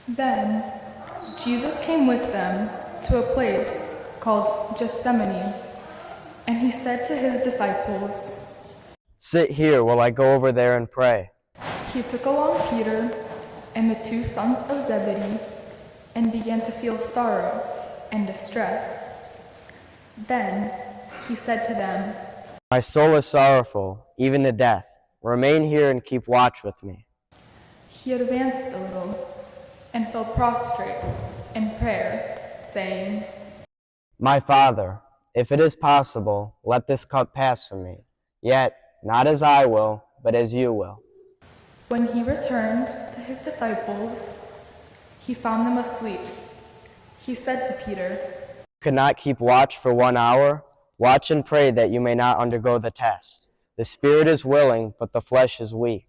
Then Jesus came with them to a place called Gethsemane, and he said to his disciples, "Sit here while I go over there and pray." He took along Peter and the two sons of Zebedee and began to feel sorrow and distress. Then he said to them, "My soul is sorrowful, even to death. Remain here and keep watch with me." He advanced a little and fell prostrate in prayer, saying, "My Father, if it is possible, let this cup pass from me. Yet, not as I will, but as you will." When he returned to his disciples, he found them asleep. He said to Peter, "Could not keep watch for 1 hour? Watch and pray that you may not undergo the test. The spirit is willing, but the flesh is weak."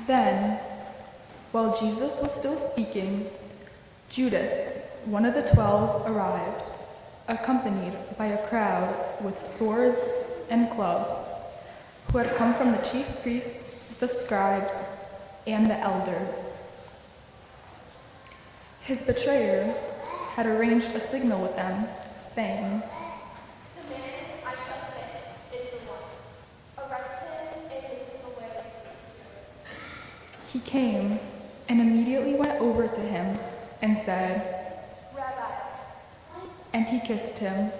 Then, while Jesus was still speaking, Judas, one of the 12, arrived, accompanied by a crowd with swords and clubs, who had come from the chief priests, the scribes, and the elders. His betrayer had arranged a signal with them, saying, "The man I shall kiss is the one. Arrest him and take him away." He came and immediately went over to him and said, "Rabbi." And he kissed him.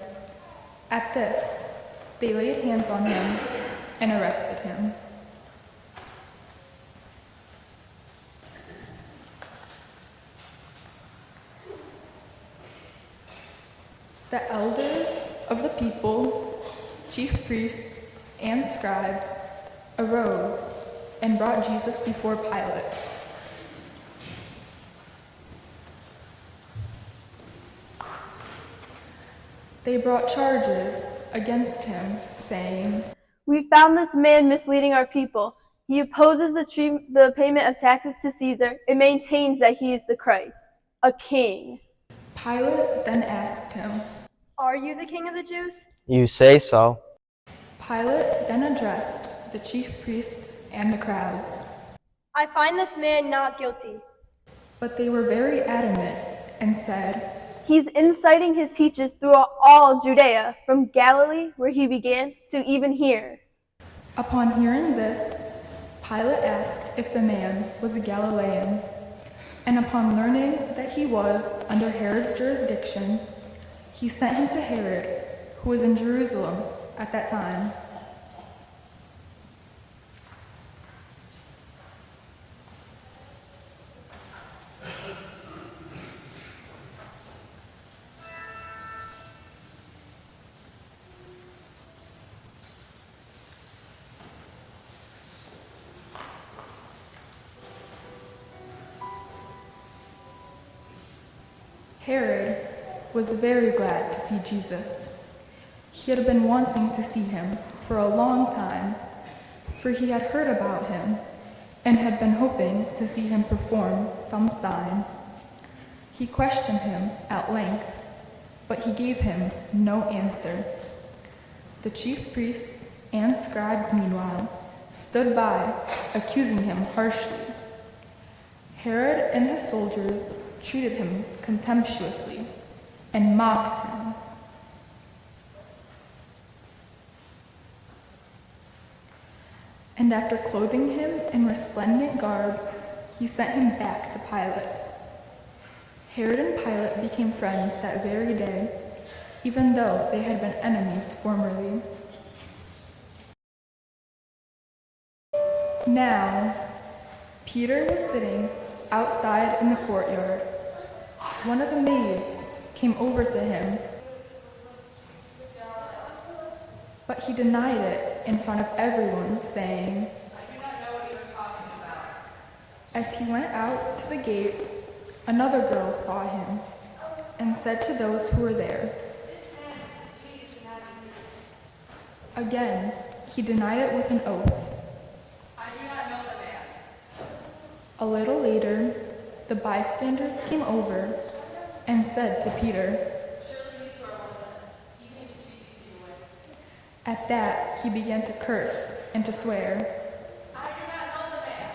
At this, they laid hands on him and arrested him. The elders of the people, chief priests, and scribes arose and brought Jesus before Pilate. They brought charges against him, saying, "We found this man misleading our people. He opposes the payment of taxes to Caesar and maintains that he is the Christ, a king." Pilate then asked him, "Are you the king of the Jews?" "You say so." Pilate then addressed the chief priests and the crowds. "I find this man not guilty." But they were very adamant and said, "He's inciting his teachers throughout all Judea, from Galilee, where he began, to even here." Upon hearing this, Pilate asked if the man was a Galilean, and upon learning that he was under Herod's jurisdiction, he sent him to Herod, who was in Jerusalem at that time. Herod was very glad to see Jesus. He had been wanting to see him for a long time, for he had heard about him and had been hoping to see him perform some sign. He questioned him at length, but he gave him no answer. The chief priests and scribes, meanwhile, stood by, accusing him harshly. Herod and his soldiers treated him contemptuously and mocked him. And after clothing him in resplendent garb, he sent him back to Pilate. Herod and Pilate became friends that very day, even though they had been enemies formerly. Now, Peter was sitting outside in the courtyard. One of the maids came over to him, but he denied it in front of everyone, saying, "I do not know what you are talking about." As he went out to the gate, another girl saw him and said to those who were there, again, he denied it with an oath. "I do not know the man." A little later, the bystanders came over and said to Peter, "Surely you two are one of them. Even if he speaks you away." At that, he began to curse and to swear. "I do not know the man."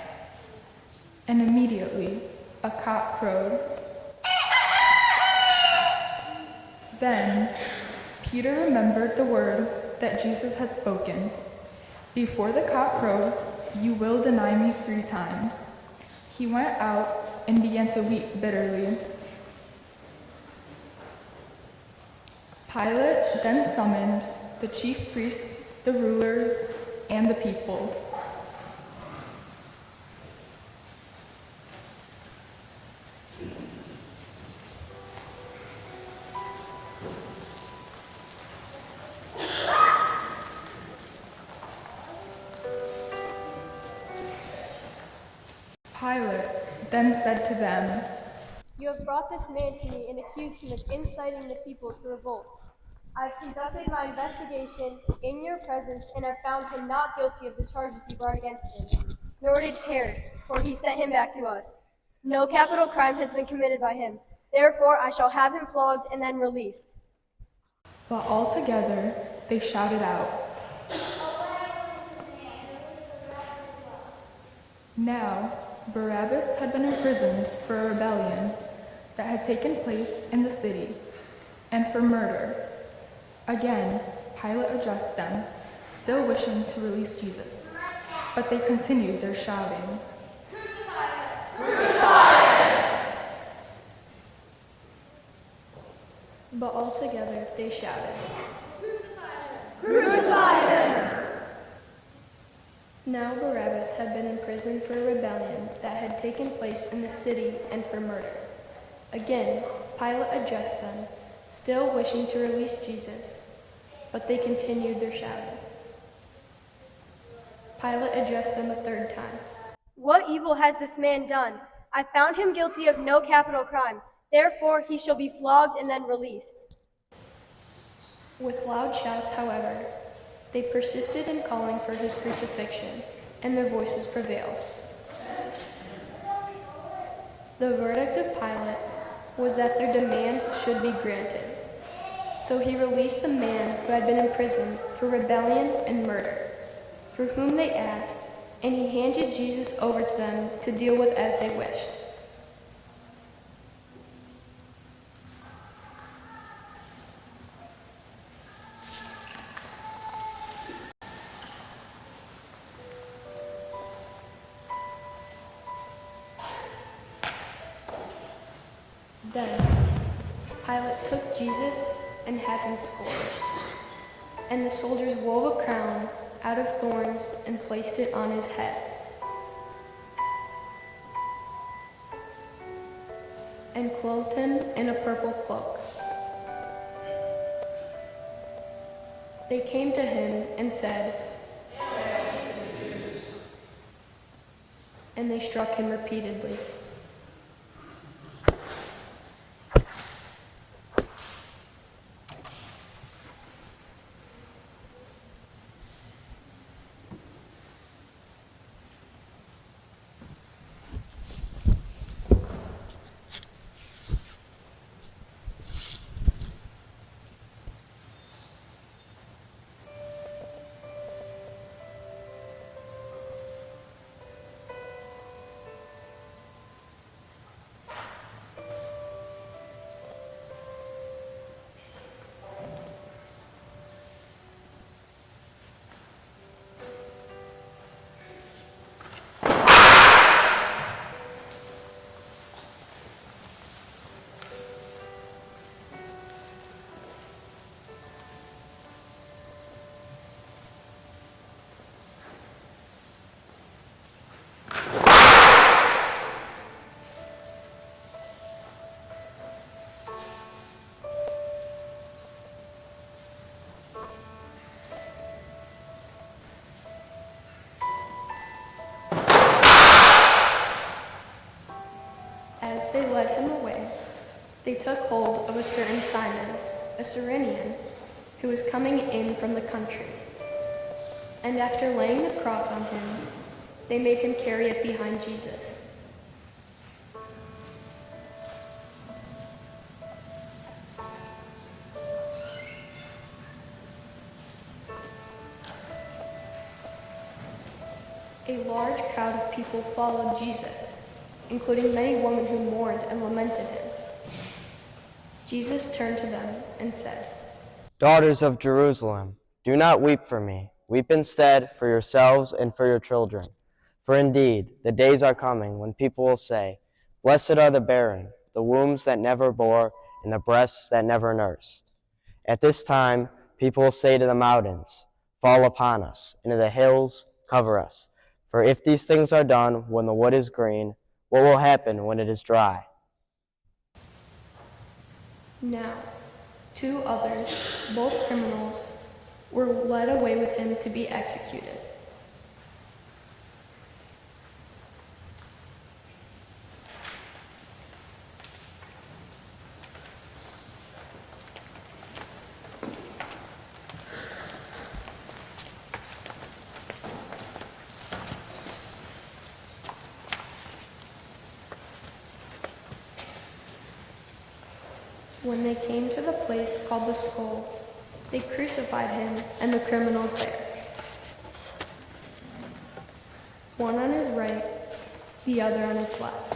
And immediately, a cock crowed. Then Peter remembered the word that Jesus had spoken. Before the cock crows, you will deny me 3 times. He went out and began to weep bitterly. Pilate then summoned the chief priests, the rulers, and the people. Pilate then said to them, You have brought this man to me and accused him of inciting the people to revolt. I've conducted my investigation in your presence and have found him not guilty of the charges you brought against him. Nor did Herod, for he sent him back to us. No capital crime has been committed by him. Therefore, I shall have him flogged and then released. but all together they shouted out, Now Barabbas had been imprisoned for a rebellion that had taken place in the city, and for murder. Again, Pilate addressed them, still wishing to release Jesus, but they continued their shouting. But all together they shouted, Now Barabbas had been imprisoned for a rebellion that had taken place in the city and for murder. Again, Pilate addressed them, still wishing to release Jesus, but they continued their shouting. Pilate addressed them a 3rd time. What evil has this man done? I found him guilty of no capital crime. Therefore, he shall be flogged and then released. With loud shouts, however, they persisted in calling for his crucifixion, and their voices prevailed. The verdict of Pilate was that their demand should be granted. So he released the man who had been imprisoned for rebellion and murder, for whom they asked, and he handed Jesus over to them to deal with as they wished. Then Pilate took Jesus and had him scourged, and the soldiers wove a crown out of thorns and placed it on his head, and clothed him in a purple cloak. They came to him and said, and they struck him repeatedly. As they led him away, they took hold of a certain Symon, a Cyrenian, who was coming in from the country. And after laying the cross on him, they made him carry it behind Jesus. A large crowd of people followed Jesus, including many women who mourned and lamented him. Jesus turned to them and said, Daughters of Jerusalem, do not weep for me. Weep instead for yourselves and for your children. For indeed, the days are coming when people will say, Blessed are the barren, the wombs that never bore, and the breasts that never nursed. At this time, people will say to the mountains, Fall upon us, and to the hills, cover us. For if these things are done when the wood is green, what will happen when it is dry? Now, 2 others, both criminals, were led away with him to be executed. When they came to the place called the Skull, they crucified him and the criminals there. One on his right, the other on his left.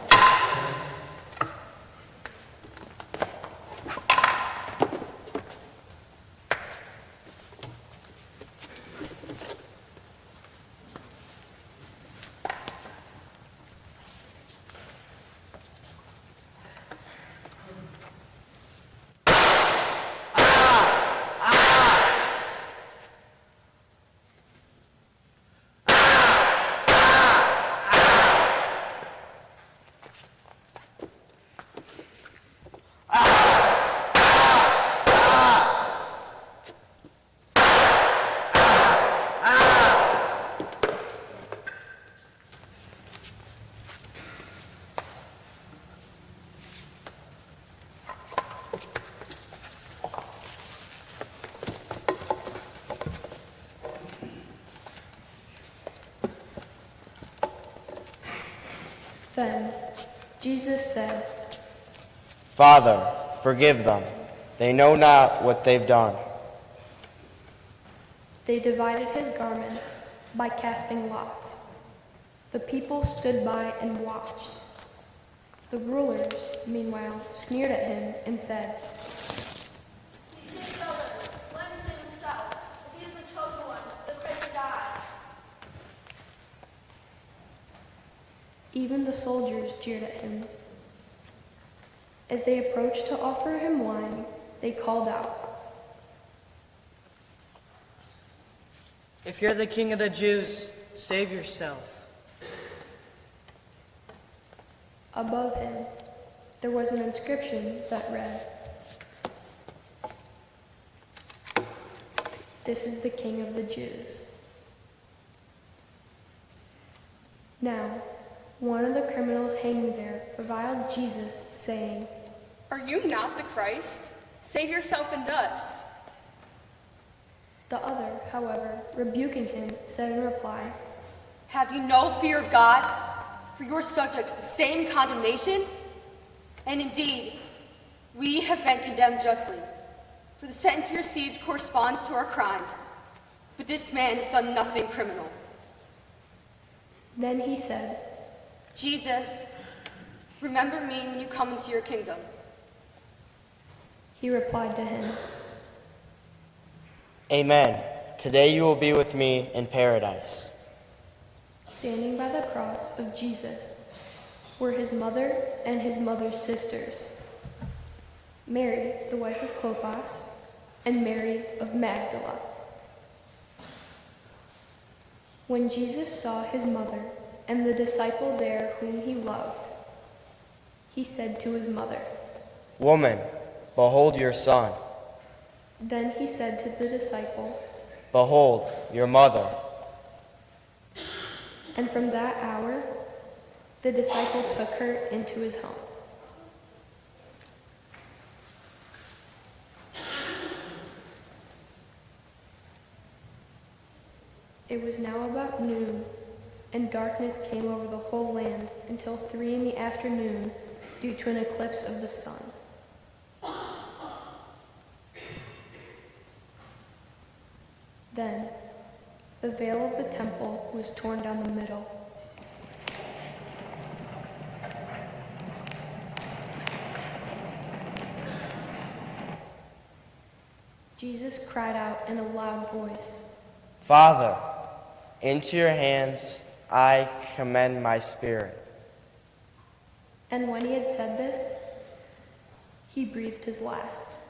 Then Jesus said, Father, forgive them. They know not what they've done. They divided his garments by casting lots. The people stood by and watched. The rulers, meanwhile, sneered at him and said, He is his brother. Let him save himself. If he is the chosen one, the Christ to die. Even the soldiers jeered at him. As they approached to offer him wine, they called out, If you're the king of the Jews, save yourself. Above him, there was an inscription that read, This is the King of the Jews. Now, one of the criminals hanging there reviled Jesus, saying, Are you not the Christ? Save yourself and us. The other, however, rebuking him, said in reply, Have you no fear of God? For your subjects the same condemnation? And indeed, we have been condemned justly. For the sentence we received corresponds to our crimes. But this man has done nothing criminal. Then he said, Jesus, remember me when you come into your kingdom. He replied to him, Amen. Today you will be with me in paradise. Standing by the cross of Jesus were his mother and his mother's sisters, Mary, the wife of Clopas, and Mary of Magdala. When Jesus saw his mother and the disciple there whom he loved, he said to his mother, Woman, behold your son. Then he said to the disciple, Behold your mother. And from that hour, the disciple took her into his home. It was now about noon, and darkness came over the whole land until 3 p.m. due to an eclipse of the sun. Then, the veil of the temple was torn down the middle. Jesus cried out in a loud voice, Father, into your hands I commend my spirit. And when he had said this, he breathed his last.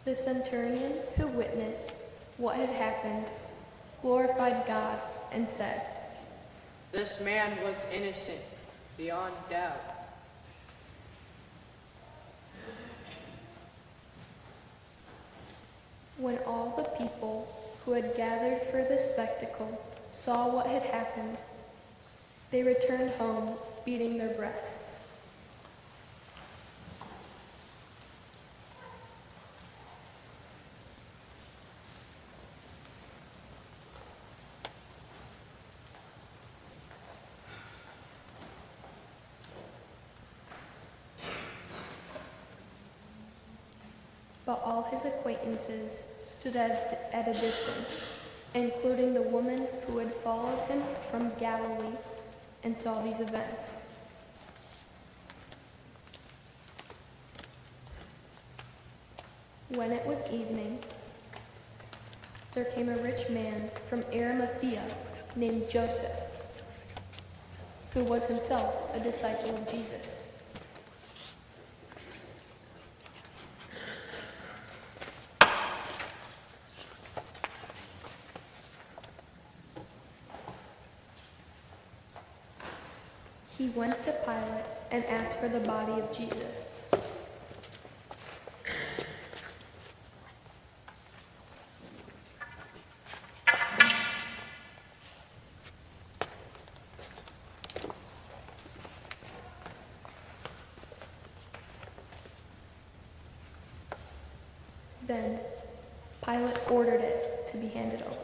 The centurion who witnessed what had happened glorified God and said, This man was innocent beyond doubt. When all the people who had gathered for the spectacle saw what had happened, they returned home beating their breasts. But all his acquaintances stood at a distance, including the woman who had followed him from Galilee and saw these events. When it was evening, there came a rich man from Arimathea named Joseph, who was himself a disciple of Jesus. He went to Pilate and asked for the body of Jesus. Then Pilate ordered it to be handed over.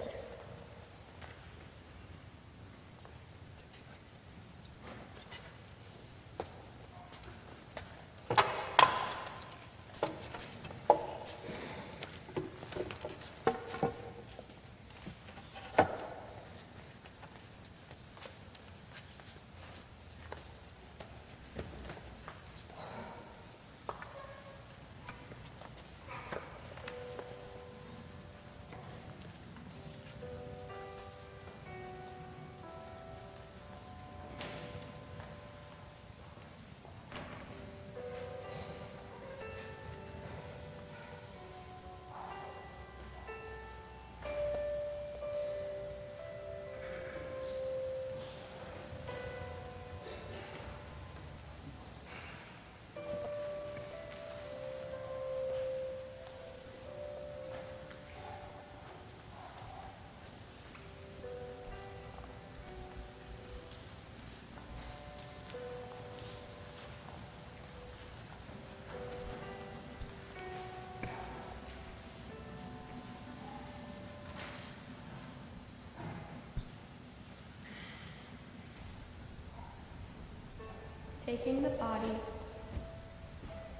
Taking the body,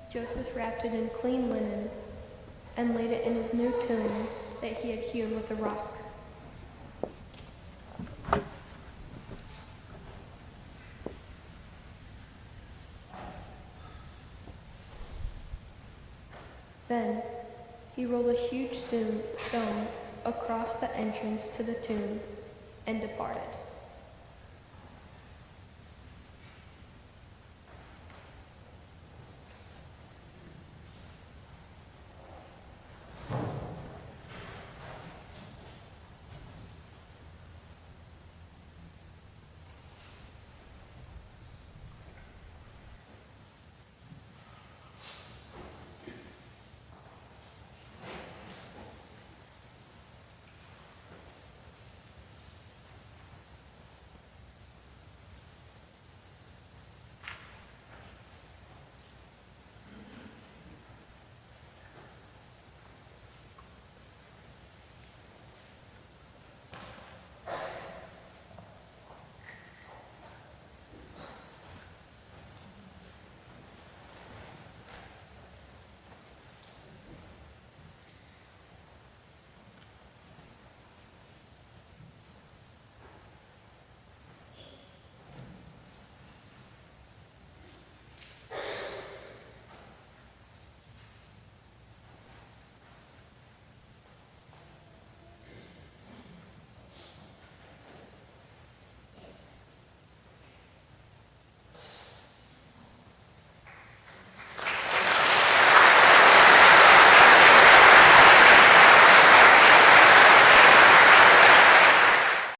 Joseph wrapped it in clean linen and laid it in his new tomb that he had hewn with a rock. Then he rolled a huge stone across the entrance to the tomb and departed.